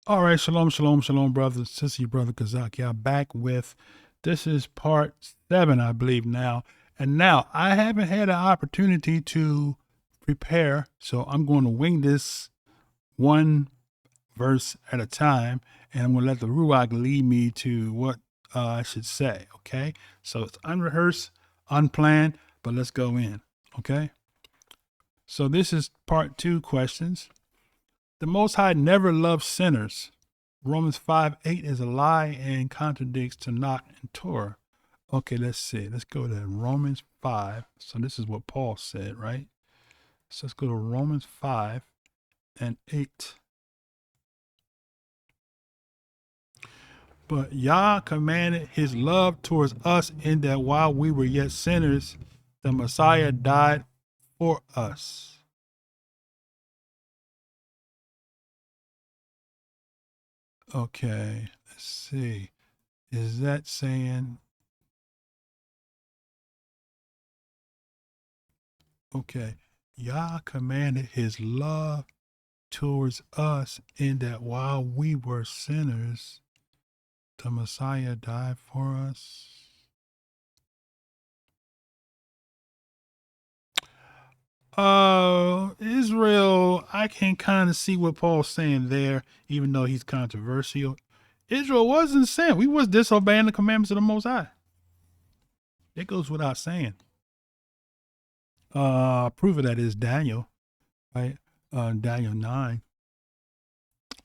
All right, shalom, shalom, shalom, brothers. This is your brother Kazak. Yeah, back with this is part 7, I believe now. And now I haven't had an opportunity to prepare, so I'm going to wing this one verse at a time, and I'm going to let the Ruach lead me to what I should say. Okay, so it's unrehearsed, unplanned, but let's go in. Okay, so this is part 2 questions. The Most High never loved sinners. Romans 5:8 is a lie and contradicts Tanakh and Torah. Okay, let's see. Let's go to Romans 5. So this is what Paul said, right? So let's go to Romans 5:8. But Yah commanded his love towards us in that while we were yet sinners, the Messiah died for us. Okay, let's see. Is that saying, okay, Yah commanded his love towards us in that while we were sinners, the Messiah died for us? Israel, I can kind of see what Paul's saying there, even though he's controversial. Israel wasn't sin. We was disobeying the commandments of the Most High. It goes without saying. Proof of that is Daniel, right? Daniel 9.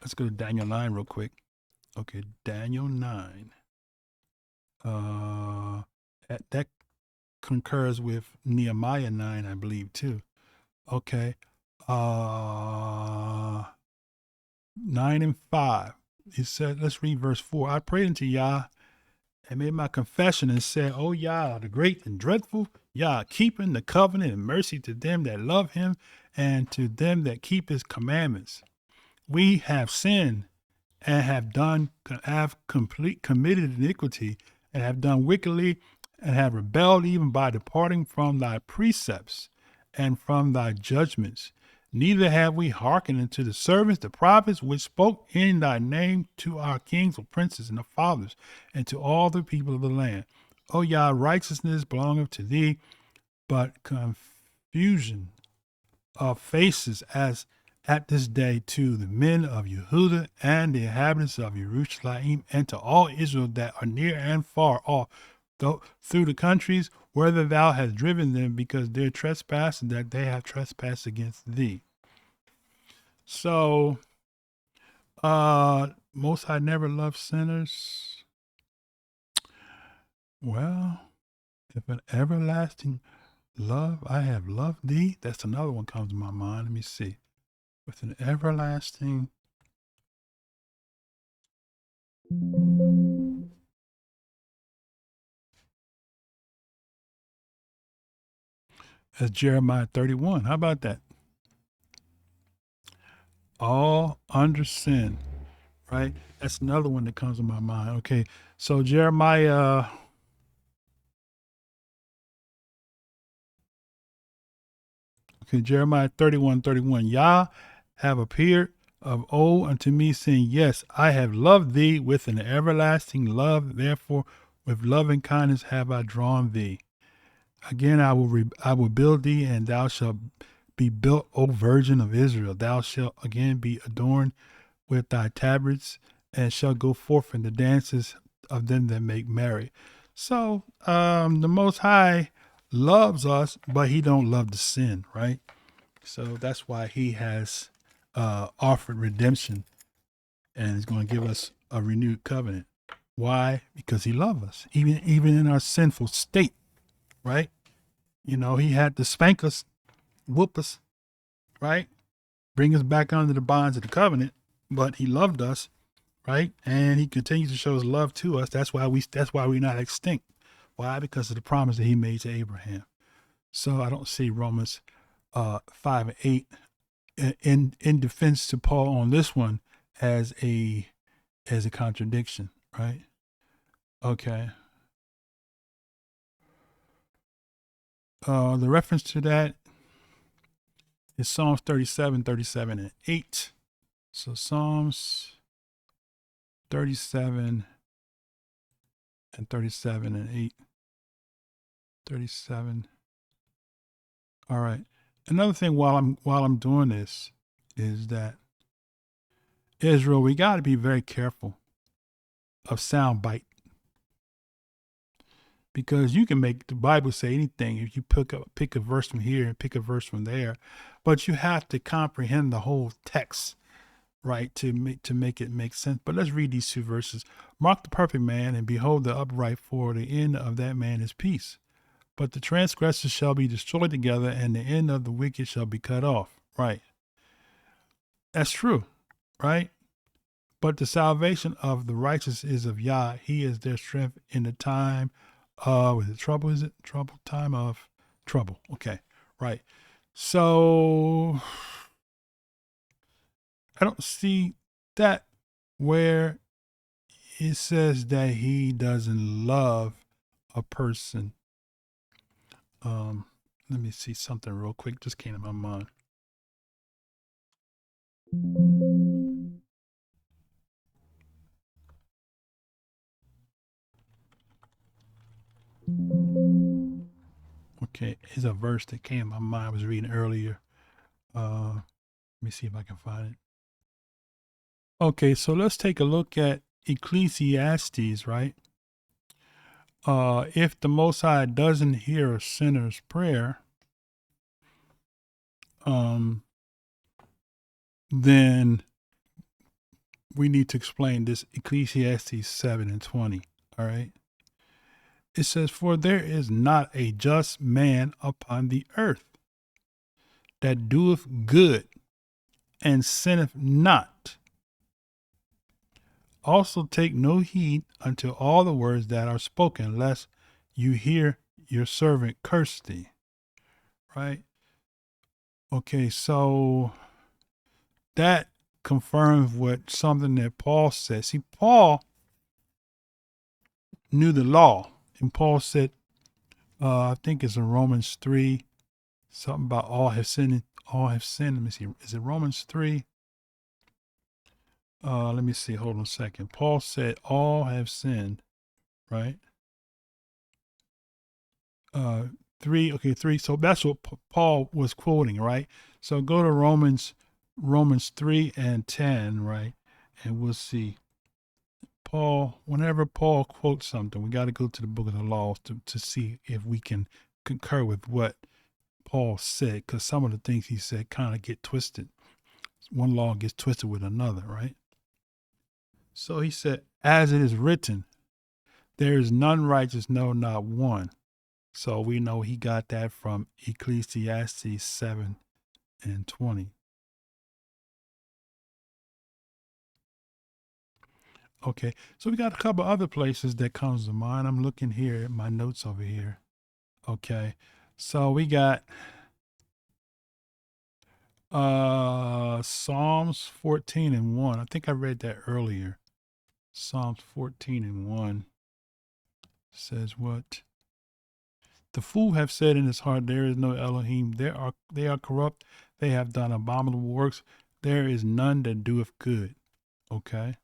Let's go to Daniel 9 real quick. Okay, Daniel 9. That concurs with Nehemiah 9, I believe, too. Okay. 9 and 5. He said, let's read verse 4. I prayed unto Yah and made my confession and said, O Yah, the great and dreadful, Yah, keeping the covenant and mercy to them that love him and to them that keep his commandments. We have sinned and have committed iniquity and have done wickedly and have rebelled even by departing from thy precepts and from thy judgments. Neither have we hearkened unto the servants, the prophets, which spoke in thy name to our kings or princes and the fathers, and to all the people of the land. O Yah, righteousness belongeth to thee, but confusion of faces as at this day to the men of Yehuda and the inhabitants of Jerusalem, and to all Israel that are near and far off, through the countries whither thou hast driven them, because their trespass that they have trespassed against thee. So, Most High never loved sinners. Well, if an everlasting love I have loved thee, that's another one comes to my mind. Let me see. With an everlasting. That's Jeremiah 31. How about that? All under sin, right? That's another one that comes to my mind. Okay, so Jeremiah. Okay, Jeremiah 31:31. Yah have appeared of old unto me, saying, yes, I have loved thee with an everlasting love. Therefore, with loving kindness have I drawn thee. Again, I will build thee, and thou shalt be built, O Virgin of Israel. Thou shalt again be adorned with thy tabrets, and shalt go forth in the dances of them that make merry. So, the Most High loves us, but he don't love the sin, right? So that's why he has offered redemption, and is going to give us a renewed covenant. Why? Because he loves us, even in our sinful state, right? You know, he had to spank us, whoop us, right? Bring us back under the bonds of the covenant, but he loved us, right? And he continues to show his love to us. That's why we're not extinct. Why? Because of the promise that he made to Abraham. So I don't see Romans 5:8 in defense to Paul on this one as a contradiction, right? Okay. The reference to that is Psalms 37:37 and 8. So Psalms 37 and 37 and 8. 37. All right. Another thing while I'm doing this is that Israel, we got to be very careful of soundbite, because you can make the Bible say anything if you pick a verse from here and pick a verse from there, but you have to comprehend the whole text, right, to make it make sense. But let's read these two verses. Mark the perfect man, and behold the upright, for the end of that man is peace. But the transgressors shall be destroyed together, and the end of the wicked shall be cut off. Right. That's true, right? But the salvation of the righteous is of Yah. He is their strength in the time of, is it trouble? Is it trouble? Time of trouble. Okay. Right. So I don't see that where it says that he doesn't love a person. Let me see something real quick. Just came to my mind. Okay, here's a verse that came to my mind. I was reading earlier. Let me see if I can find it. Okay, so let's take a look at Ecclesiastes, right? If the Most High doesn't hear a sinner's prayer, then we need to explain this Ecclesiastes 7 and 20. All right. It says, for there is not a just man upon the earth that doeth good and sinneth not. Also take no heed unto all the words that are spoken, lest you hear your servant curse thee. Right? Okay, so that confirms what something that Paul said. See, Paul knew the law, and Paul said, I think it's in Romans 3, something about all have sinned. All have sinned. Let me see. Is it Romans 3? Let me see. Hold on a second. Paul said all have sinned, right? 3. Okay, 3. So that's what Paul was quoting, right? So go to Romans 3 and 10, right? And we'll see. Paul, whenever Paul quotes something, we got to go to the book of the law to see if we can concur with what Paul said, because some of the things he said kind of get twisted. One law gets twisted with another, right? So he said, as it is written, there is none righteous, no, not one. So we know he got that from Ecclesiastes 7 and 20. Okay, so we got a couple other places that comes to mind. I'm looking here at my notes over here. Okay, so we got Psalms 14 and 1. I think I read that earlier. Psalms 14 and 1 says what? The fool have said in his heart, there is no Elohim. They are corrupt. They have done abominable works. There is none that doeth good. Okay.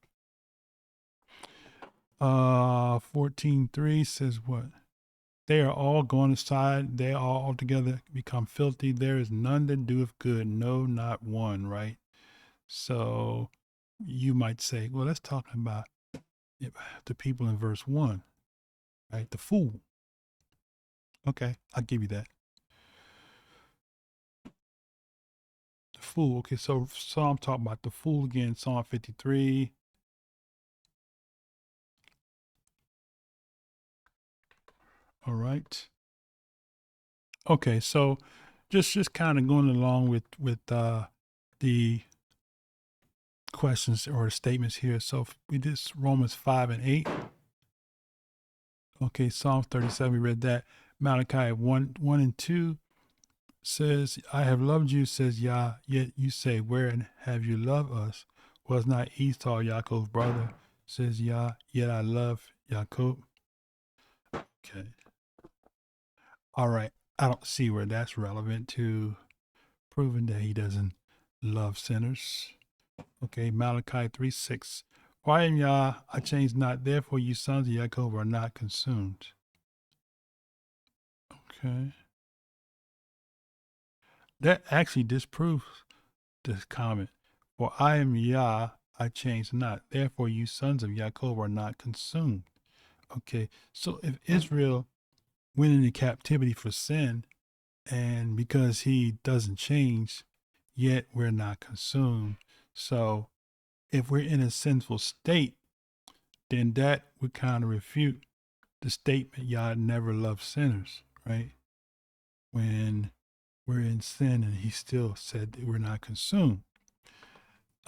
14:3 says what? They are all gone aside. They all altogether become filthy. There is none that doeth good. No, not one, right? So you might say, well, that's talking about the people in verse 1, right? The fool. Okay, I'll give you that. The fool. Okay, so Psalm talking about the fool again, Psalm 53. All right. Okay, so just kind of going along with the questions or the statements here. So we did Romans 5 and 8. Okay, Psalm 37, we read that. Malachi 1 and 2 says, I have loved you, says Yah, yet you say, wherein have you loved us? Was not Esau Yaakov's brother, says Yah, yet I love Yaakov. Okay. All right. I don't see where that's relevant to proving that he doesn't love sinners. Okay, Malachi 3:6. For I am Yah, I change not, therefore you sons of Jacob are not consumed. Okay. That actually disproves this comment. For I am Yah, I change not, therefore you sons of Jacob are not consumed. Okay, so if Israel went into captivity for sin, and because he doesn't change, yet we're not consumed. So if we're in a sinful state, then that would kind of refute the statement, Yah never loved sinners, right? When we're in sin and he still said that we're not consumed.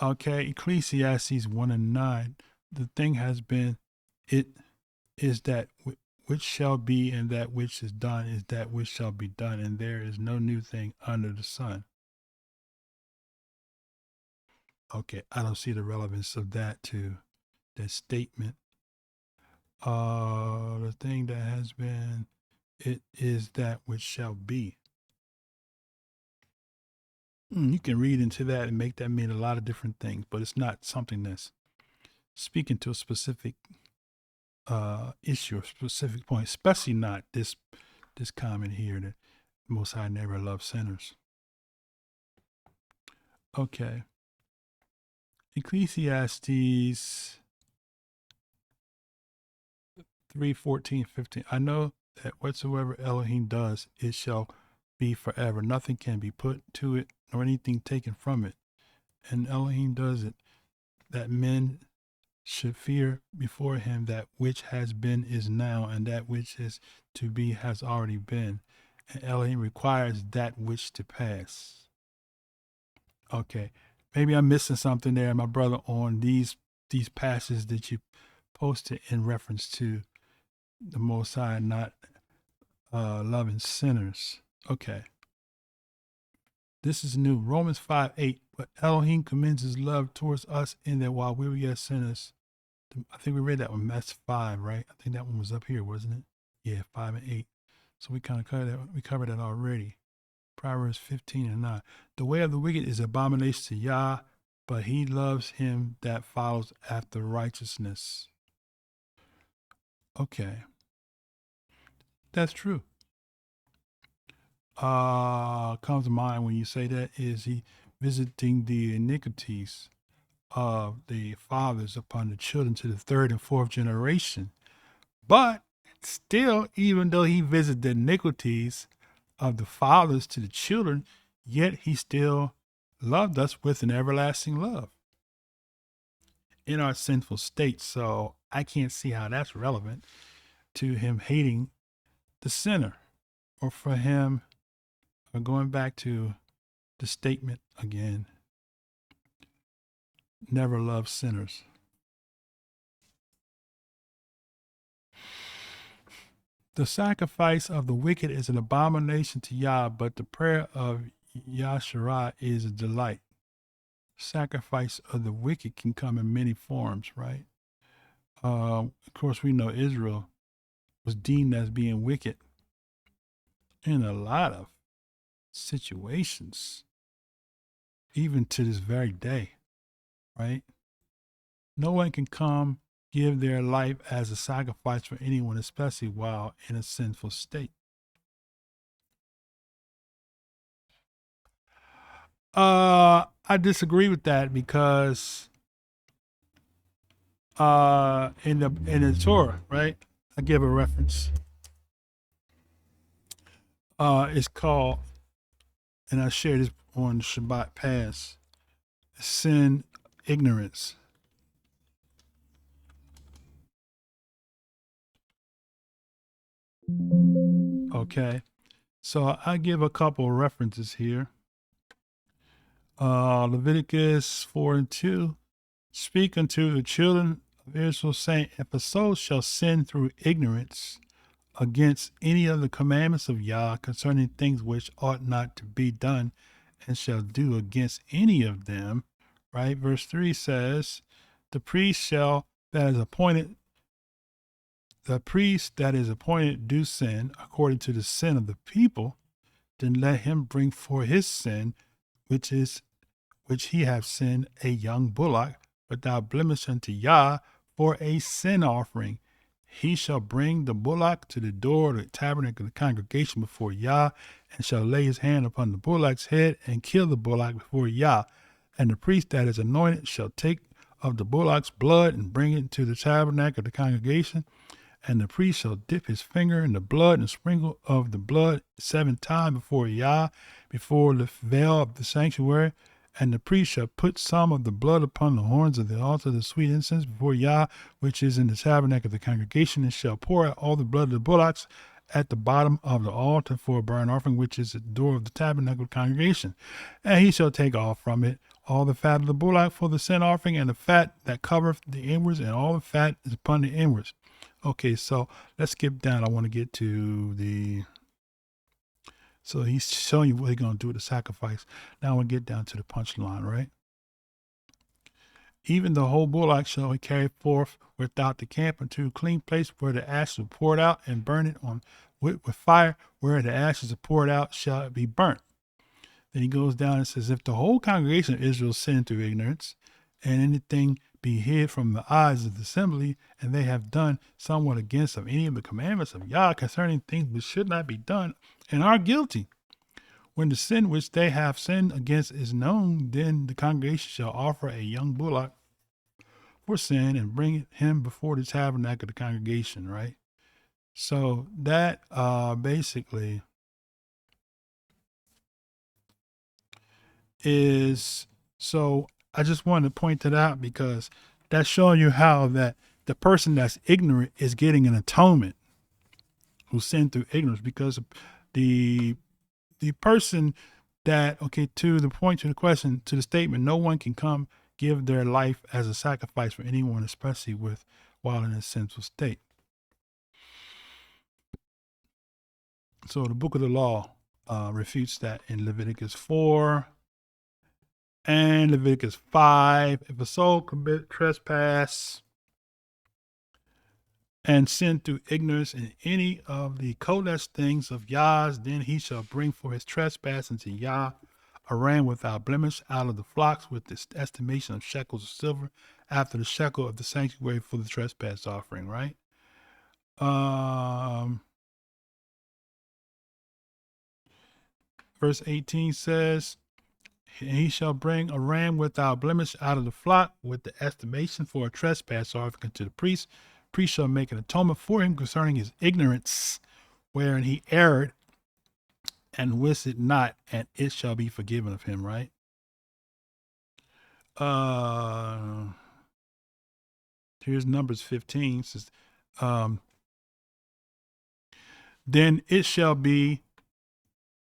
Okay, Ecclesiastes 1 and 9, the thing has been, it is that which shall be, and that which is done is that which shall be done, and there is no new thing under the sun. Okay, I don't see the relevance of that to that statement. The thing that has been, it is that which shall be. You can read into that and make that mean a lot of different things, but it's not something that's speaking to a specific issue or specific point, especially not this comment here that Most High never loved sinners. Okay. Ecclesiastes 3:14-15. I know that whatsoever Elohim does, it shall be forever. Nothing can be put to it, nor anything taken from it. And Elohim does it, that men should fear before him that which has been is now, and that which is to be has already been. And Elohim requires that which to pass. Okay. Maybe I'm missing something there, my brother, on these passages that you posted in reference to the Most High not loving sinners. Okay. This is new. Romans 5:8. But Elohim commends his love towards us in that while we were yet sinners, I think we read that one. That's 5, right? I think that one was up here, wasn't it? Yeah, 5 and 8. So we kind of covered that. We covered that already. Proverbs 15 and 9. The way of the wicked is abomination to Yah, but he loves him that follows after righteousness. Okay. That's true. Comes to mind when you say that is he visiting the iniquities of the fathers upon the children to the 3rd and 4th generation. But still, even though he visited the iniquities of the fathers to the children, yet he still loved us with an everlasting love in our sinful state. So I can't see how that's relevant to him hating the sinner, or for him going back to the statement again, never love sinners. The sacrifice of the wicked is an abomination to Yah, but the prayer of Yasharah is a delight. Sacrifice of the wicked can come in many forms, right? Of course, we know Israel was deemed as being wicked in a lot of situations, even to this very day, right? No one can come give their life as a sacrifice for anyone, especially while in a sinful state. I disagree with that because in the Torah, right? I give a reference. It's called, and I shared this on Shabbat Pass, sin ignorance. Okay, so I give a couple of references here. Leviticus 4:2, speak unto the children of Israel, saying, if a soul shall sin through ignorance against any of the commandments of Yah concerning things which ought not to be done, and shall do against any of them, right? Verse 3 says, the priest that is appointed do sin according to the sin of the people, then let him bring for his sin, which he have sinned, a young bullock without blemish unto Yah for a sin offering. He shall bring the bullock to the door of the tabernacle of the congregation before Yah, and shall lay his hand upon the bullock's head and kill the bullock before Yah. And the priest that is anointed shall take of the bullock's blood and bring it to the tabernacle of the congregation. And the priest shall dip his finger in the blood and sprinkle of the blood 7 times before Yah, before the veil of the sanctuary. And the priest shall put some of the blood upon the horns of the altar of the sweet incense before Yah, which is in the tabernacle of the congregation, and shall pour out all the blood of the bullocks at the bottom of the altar for a burnt offering, which is at the door of the tabernacle of the congregation. And he shall take off from it all the fat of the bullock for the sin offering, and the fat that covereth the inwards, and all the fat is upon the inwards. Okay, so let's skip down. I want to get to the... So he's showing you what he's going to do with the sacrifice. Now we'll get down to the punchline, right? Even the whole bullock shall he carry forth without the camp into a clean place where the ashes are poured out, and burn it on with fire. Where the ashes are poured out shall it be burnt. Then he goes down and says, if the whole congregation of Israel sin through ignorance, and anything be hid from the eyes of the assembly, and they have done somewhat against of any of the commandments of Yah concerning things which should not be done, and are guilty, when the sin which they have sinned against is known, then the congregation shall offer a young bullock for sin and bring him before the tabernacle of the congregation, right? So that basically is, so I just wanted to point that out because that's showing you how that the person that's ignorant is getting an atonement who sinned through ignorance, because the person that, okay, to the point, to the question, to the statement, no one can come give their life as a sacrifice for anyone, especially while in a sinful state. So the book of the law refutes that in Leviticus 4 and Leviticus 5. If a soul commit trespass and sin through ignorance in any of the kodesh things of Yah's, then he shall bring for his trespass unto Yah a ram without blemish out of the flocks, with the estimation of shekels of silver, after the shekel of the sanctuary for the trespass offering, right? Verse 18 says, and he shall bring a ram without blemish out of the flock, with the estimation for a trespass offering to the priest. Priest shall make an atonement for him concerning his ignorance, wherein he erred and wist it not, and it shall be forgiven of him, right? Here's Numbers 15. It says, then it shall be,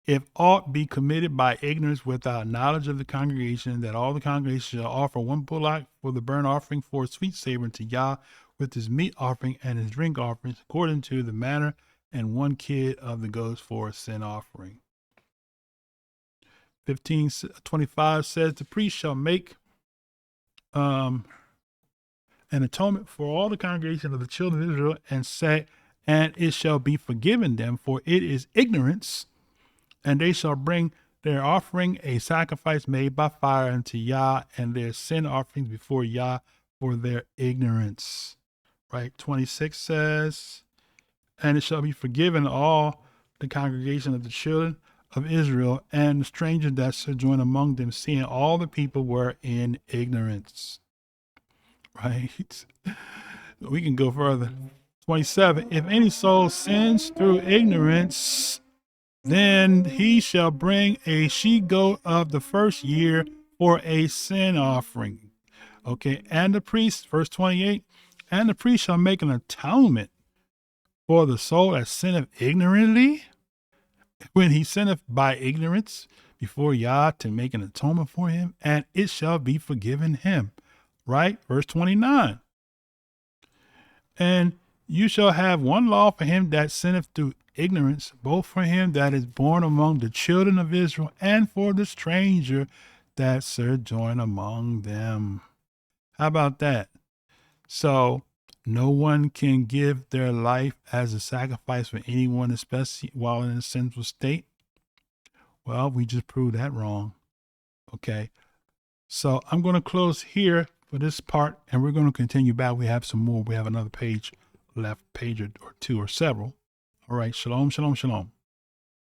if aught be committed by ignorance without knowledge of the congregation, that all the congregation shall offer one bullock for the burnt offering for a sweet savor to Yah, with his meat offering and his drink offerings, according to the manner, and one kid of the goats for a sin offering. 15:25 says, the priest shall make an atonement for all the congregation of the children of Israel, and say, and it shall be forgiven them, for it is ignorance. And they shall bring their offering, a sacrifice made by fire unto Yah, and their sin offerings before Yah for their ignorance. Right? 26 says, and it shall be forgiven all the congregation of the children of Israel, and the stranger that sojourn among them, seeing all the people were in ignorance. Right? We can go further. 27, if any soul sins through ignorance, then he shall bring a she-goat of the first year for a sin offering. Okay, and the priest, verse 28, and the priest shall make an atonement for the soul that sinneth ignorantly, when he sinneth by ignorance before Yah, to make an atonement for him, and it shall be forgiven him. Right? Verse 29. And you shall have one law for him that sinneth through ignorance, both for him that is born among the children of Israel, and for the stranger that sojourn among them. How about that? So no one can give their life as a sacrifice for anyone, especially while in a sinful state. Well, we just proved that wrong. Okay. So I'm going to close here for this part, and we're going to continue back. We have some more. We have another page left, page or two or several. All right. Shalom, shalom, shalom.